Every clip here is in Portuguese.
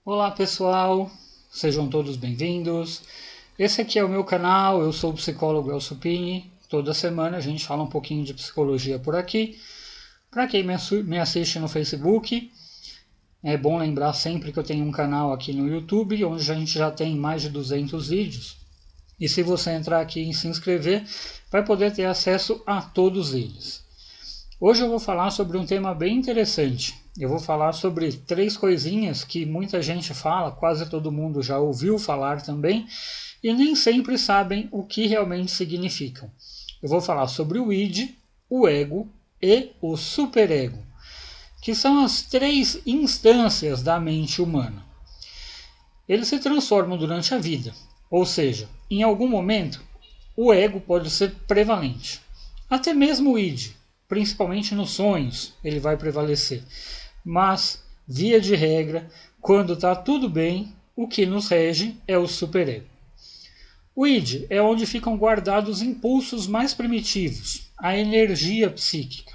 Olá pessoal, sejam todos bem-vindos. Esse aqui é o meu canal, eu sou o psicólogo Elcio Pini. Toda semana a gente fala um pouquinho de psicologia por aqui. Para quem me assiste no Facebook, é bom lembrar sempre que eu tenho um canal aqui no YouTube, onde a gente já tem mais de 200 vídeos. E se você entrar aqui e se inscrever, vai poder ter acesso a todos eles. Hoje eu vou falar sobre um tema bem interessante. Eu vou falar sobre 3 coisinhas que muita gente fala, quase todo mundo já ouviu falar também, e nem sempre sabem o que realmente significam. Eu vou falar sobre o id, o ego e o superego, que são as 3 instâncias da mente humana. Eles se transformam durante a vida, ou seja, em algum momento o ego pode ser prevalente. Até mesmo o id, principalmente nos sonhos, ele vai prevalecer. Mas, via de regra, quando está tudo bem, o que nos rege é o superego. O id é onde ficam guardados os impulsos mais primitivos, a energia psíquica.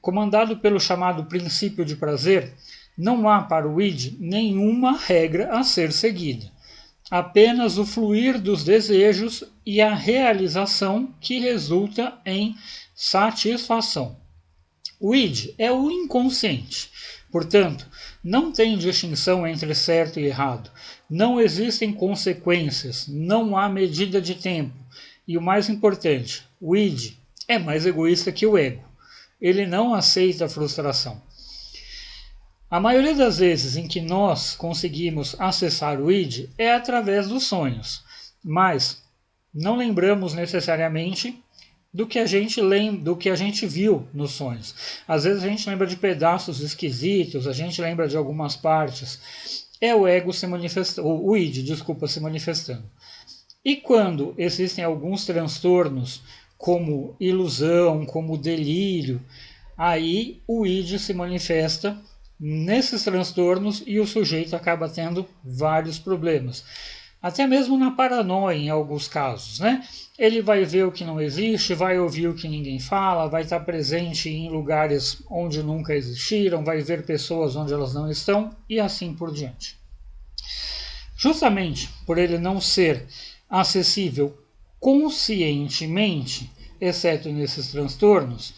Comandado pelo chamado princípio de prazer, não há para o id nenhuma regra a ser seguida. Apenas o fluir dos desejos e a realização que resulta em satisfação. O id é o inconsciente, portanto, não tem distinção entre certo e errado, não existem consequências, não há medida de tempo. E o mais importante, o id é mais egoísta que o ego. Ele não aceita a frustração. A maioria das vezes em que nós conseguimos acessar o id é através dos sonhos, mas não lembramos necessariamente do que a gente viu nos sonhos. Às vezes a gente lembra de pedaços esquisitos, a gente lembra de algumas partes. É o ego se manifestando, o id, desculpa, se manifestando. E quando existem alguns transtornos, como ilusão, como delírio, aí o id se manifesta nesses transtornos e o sujeito acaba tendo vários problemas. Até mesmo na paranoia, em alguns casos, né? Ele vai ver o que não existe, vai ouvir o que ninguém fala, vai estar presente em lugares onde nunca existiram, vai ver pessoas onde elas não estão e assim por diante. Justamente por ele não ser acessível conscientemente, exceto nesses transtornos,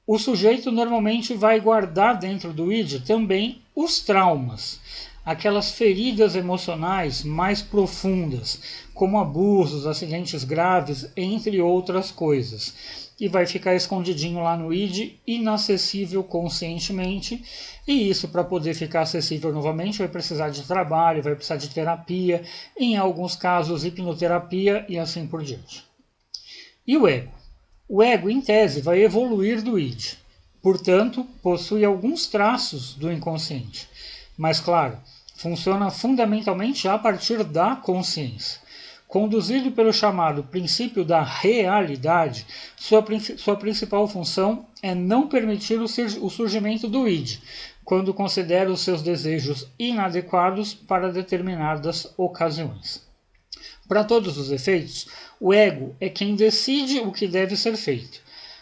o sujeito normalmente vai guardar dentro do id também os traumas, aquelas feridas emocionais mais profundas, como abusos, acidentes graves, entre outras coisas. E vai ficar escondidinho lá no id, inacessível conscientemente, e isso, para poder ficar acessível novamente, vai precisar de trabalho, vai precisar de terapia, em alguns casos hipnoterapia e assim por diante. E o ego? O ego, em tese, vai evoluir do id, portanto, possui alguns traços do inconsciente, mas, claro, funciona fundamentalmente a partir da consciência. Conduzido pelo chamado princípio da realidade, sua principal função é não permitir o surgimento do id, quando considera os seus desejos inadequados para determinadas ocasiões. Para todos os efeitos, o ego é quem decide o que deve ser feito.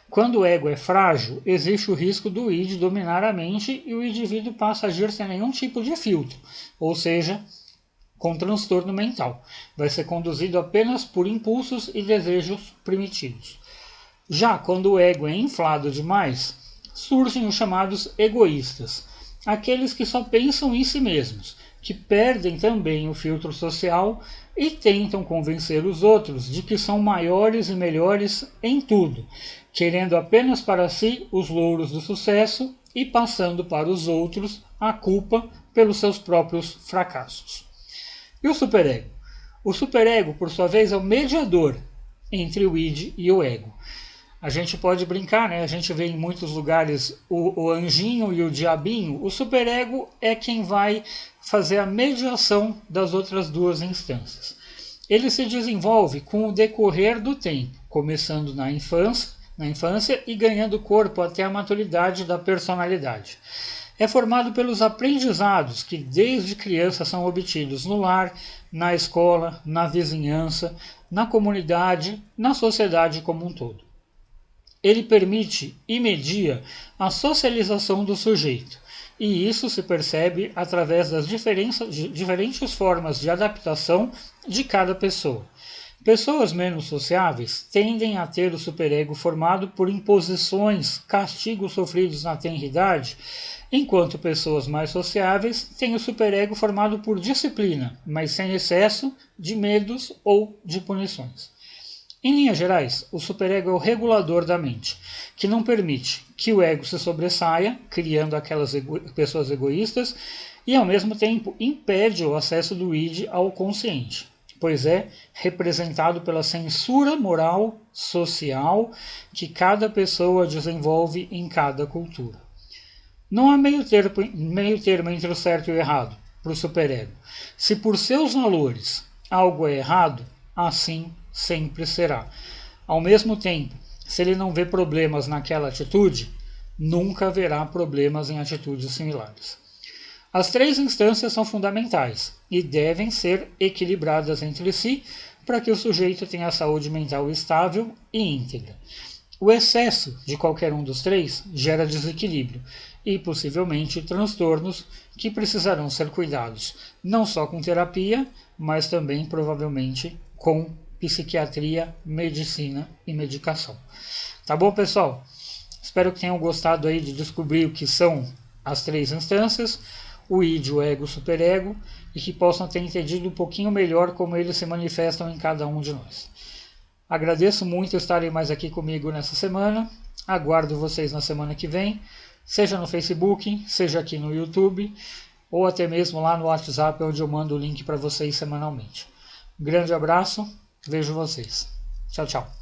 Quando o ego é frágil, existe o risco do id dominar a mente e o indivíduo passa a agir sem nenhum tipo de filtro, ou seja, com transtorno mental. Vai ser conduzido apenas por impulsos e desejos primitivos. Já quando o ego é inflado demais, surgem os chamados egoístas, aqueles que só pensam em si mesmos, que perdem também o filtro social e tentam convencer os outros de que são maiores e melhores em tudo, querendo apenas para si os louros do sucesso e passando para os outros a culpa pelos seus próprios fracassos. E o superego? O superego, por sua vez, é o mediador entre o id e o ego. A gente pode brincar, né? A gente vê em muitos lugares o anjinho e o diabinho. O superego é quem vai fazer a mediação das outras duas instâncias. Ele se desenvolve com o decorrer do tempo, começando na infância e ganhando corpo até a maturidade da personalidade. É formado pelos aprendizados que desde criança são obtidos no lar, na escola, na vizinhança, na comunidade, na sociedade como um todo. Ele permite e media a socialização do sujeito, E isso se percebe através das diferentes formas de adaptação de cada pessoa. Pessoas menos sociáveis tendem a ter o superego formado por imposições, castigos sofridos na tenridade, enquanto pessoas mais sociáveis têm o superego formado por disciplina, mas sem excesso de medos ou de punições. Em linhas gerais, o superego é o regulador da mente, que não permite que o ego se sobressaia, criando aquelas pessoas egoístas, e ao mesmo tempo impede o acesso do id ao consciente, pois é representado pela censura moral, social, que cada pessoa desenvolve em cada cultura. Não há meio termo entre o certo e o errado para o superego. Se por seus valores algo é errado, assim sempre será. Ao mesmo tempo, se ele não vê problemas naquela atitude, nunca haverá problemas em atitudes similares. As três instâncias são fundamentais e devem ser equilibradas entre si para que o sujeito tenha saúde mental estável e íntegra. O excesso de qualquer um dos três gera desequilíbrio e possivelmente transtornos que precisarão ser cuidados não só com terapia, mas também provavelmente com psiquiatria, medicina e medicação. Tá bom, pessoal? Espero que tenham gostado aí de descobrir o que são as três instâncias, o id, o ego, o superego, e que possam ter entendido um pouquinho melhor como eles se manifestam em cada um de nós. Agradeço muito estarem mais aqui comigo nessa semana. Aguardo vocês na semana que vem, seja no Facebook, seja aqui no YouTube, ou até mesmo lá no WhatsApp, onde eu mando o link para vocês semanalmente. Um grande abraço, vejo vocês. Tchau, tchau.